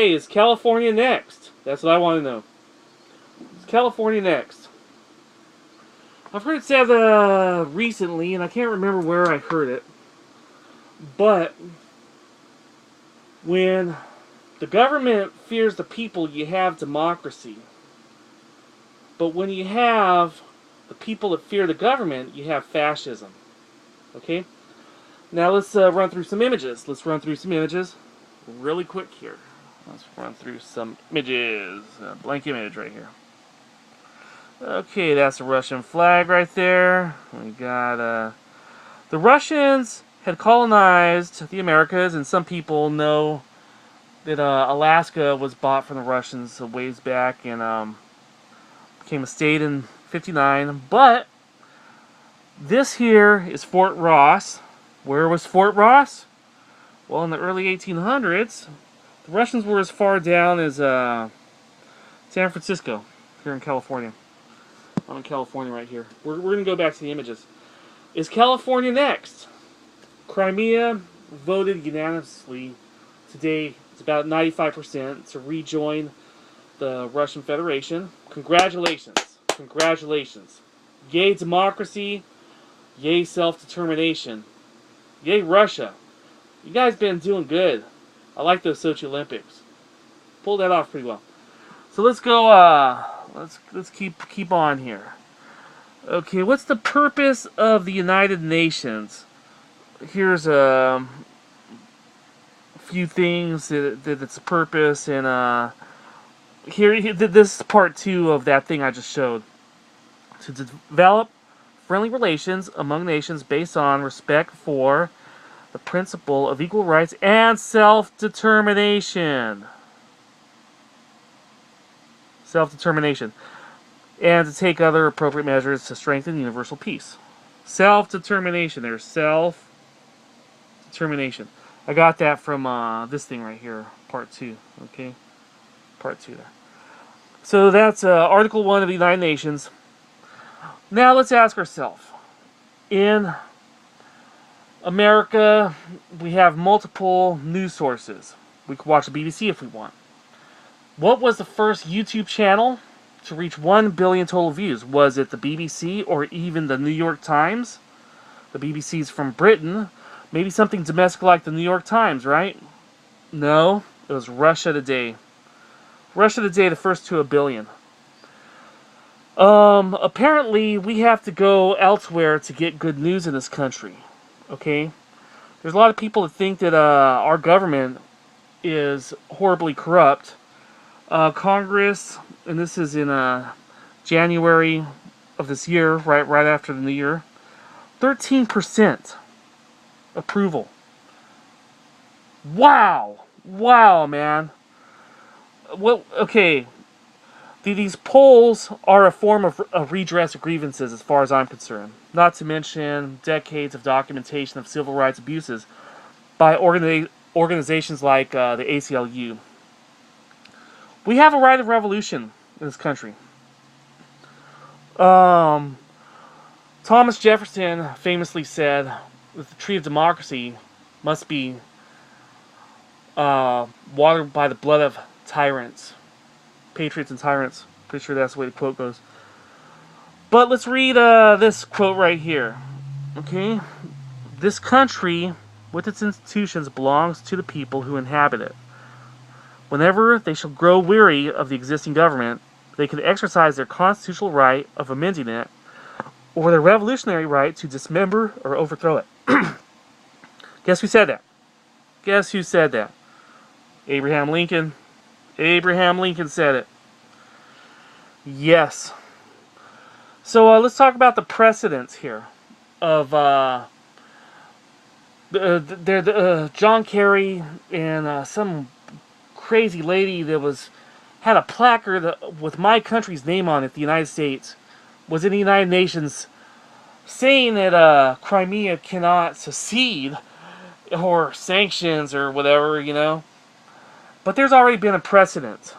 Okay, is California next? That's what I want to know. Is California next? I've heard it said recently, and I can't remember where I heard it, but when the government fears the people, you have democracy. But when you have the people that fear the government, you have fascism. Okay? Now let's run through some images. Let's run through some images really quick here. Let's run through some images. Blank image right here. Okay, that's the Russian flag right there. We got the Russians had colonized the Americas, and some people know that Alaska was bought from the Russians a ways back and became a state in '59. But this here is Fort Ross. Where was Fort Ross? Well, in the early 1800s, the Russians were as far down as San Francisco, here in California. I'm in California right here. We're going to go back to the images. Is California next? Crimea voted unanimously today. It's about 95% to rejoin the Russian Federation. Congratulations. Congratulations. Yay democracy. Yay self-determination. Yay Russia. You guys been doing good. I like those Sochi Olympics. Pulled that off pretty well. So let's go let's keep on here. Okay, what's the purpose of the United Nations? Here's a few things that it's a purpose, and here this is part 2 of that thing I just showed. To develop friendly relations among nations based on respect for the principle of equal rights and self-determination. Self-determination. And to take other appropriate measures to strengthen universal peace. Self-determination. There's self-determination. I got that from this thing right here, part 2. Okay? Part 2 there. So that's Article 1 of the United Nations. Now let's ask ourselves. In America, we have multiple news sources. We can watch the BBC if we want. What was the first YouTube channel to reach 1 billion total views? Was it the BBC or even the New York Times? The BBC's from Britain. Maybe something domestic like the New York Times, right? No, it was Russia Today. Russia Today, the first to 1 billion. Apparently, we have to go elsewhere to get good news in this country. Okay? There's a lot of people that think that our government is horribly corrupt. Congress, and this is in January of this year, right after the new year, 13% approval. Wow, man. Well, okay. These polls are a form of redress of grievances, as far as I'm concerned. Not to mention decades of documentation of civil rights abuses by organizations like the ACLU. We have a right of revolution in this country. Thomas Jefferson famously said that the tree of democracy must be watered by the blood of tyrants. Patriots and tyrants. Pretty sure that's the way the quote goes. But let's read this quote right here. Okay? This country, with its institutions, belongs to the people who inhabit it. Whenever they shall grow weary of the existing government, they can exercise their constitutional right of amending it, or their revolutionary right to dismember or overthrow it. Guess who said that? Guess who said that? Abraham Lincoln. Abraham Lincoln said it. Yes. So let's talk about the precedents here of John Kerry and some crazy lady that had a placard with my country's name on it, the United States, was in the United Nations, saying that Crimea cannot secede or sanctions or whatever, you know. But there's already been a precedent.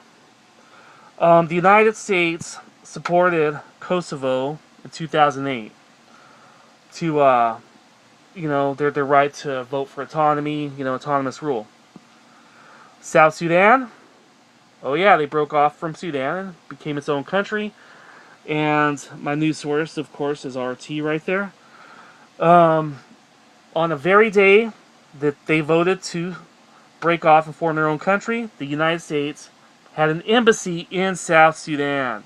The United States supported Kosovo in 2008 to, their right to vote for autonomy, autonomous rule. South Sudan, Oh yeah, they broke off from Sudan and became its own country. And my news source, of course, is RT right there. On the very day that they voted to break off and form their own country, the United States had an embassy in South Sudan.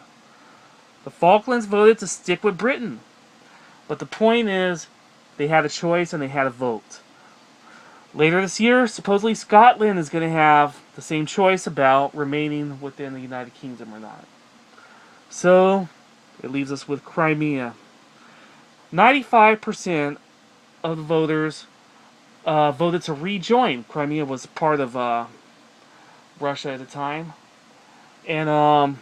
The Falklands voted to stick with Britain. But the point is, they had a choice and they had a vote. Later this year, supposedly Scotland is going to have the same choice about remaining within the United Kingdom or not. So, it leaves us with Crimea. 95% of the voters voted to rejoin. Crimea was part of Russia at the time. And,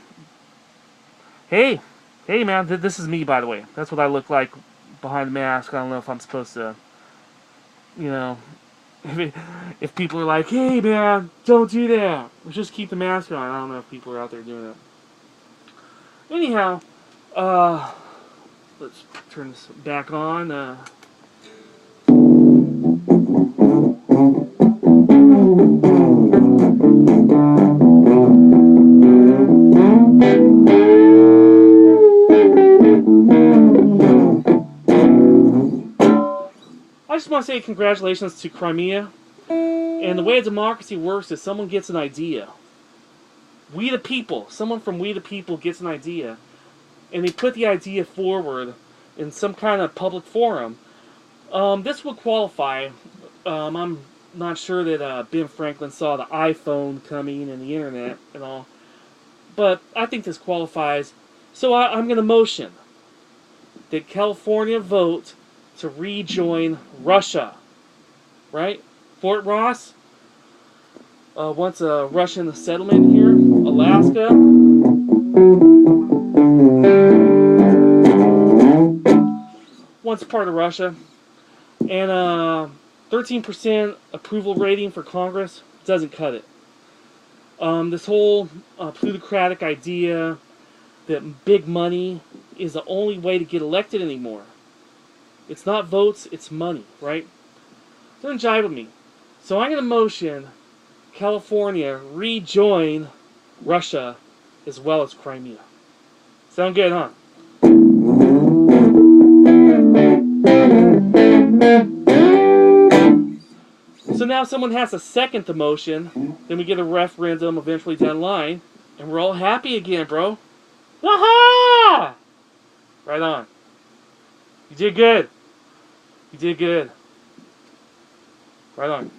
hey man, this is me, by the way. That's what I look like behind the mask. I don't know if I'm supposed to, you know, if people are like, hey man, don't do that, just keep the mask on. I don't know if people are out there doing it. Anyhow, let's turn this back on. I just want to say congratulations to Crimea. And the way a democracy works is someone gets an idea. We the people, someone from We the People gets an idea, and they put the idea forward in some kind of public forum. This would qualify. I'm not sure that Ben Franklin saw the iPhone coming and the internet and all, but I think this qualifies. So I'm going to motion that California vote to rejoin Russia. Right? Fort Ross wants a Russian settlement here. Alaska. Wants part of Russia. And 13% approval rating for Congress doesn't cut it. This whole plutocratic idea that big money is the only way to get elected anymore. It's not votes, it's money, right? Doesn't jive with me. So I'm going to motion California rejoin Russia as well as Crimea. Sound good, huh? So now someone has to second the motion, then we get a referendum eventually down the line, and we're all happy again, bro. Aha! Right on. You did good. You did good. Right on.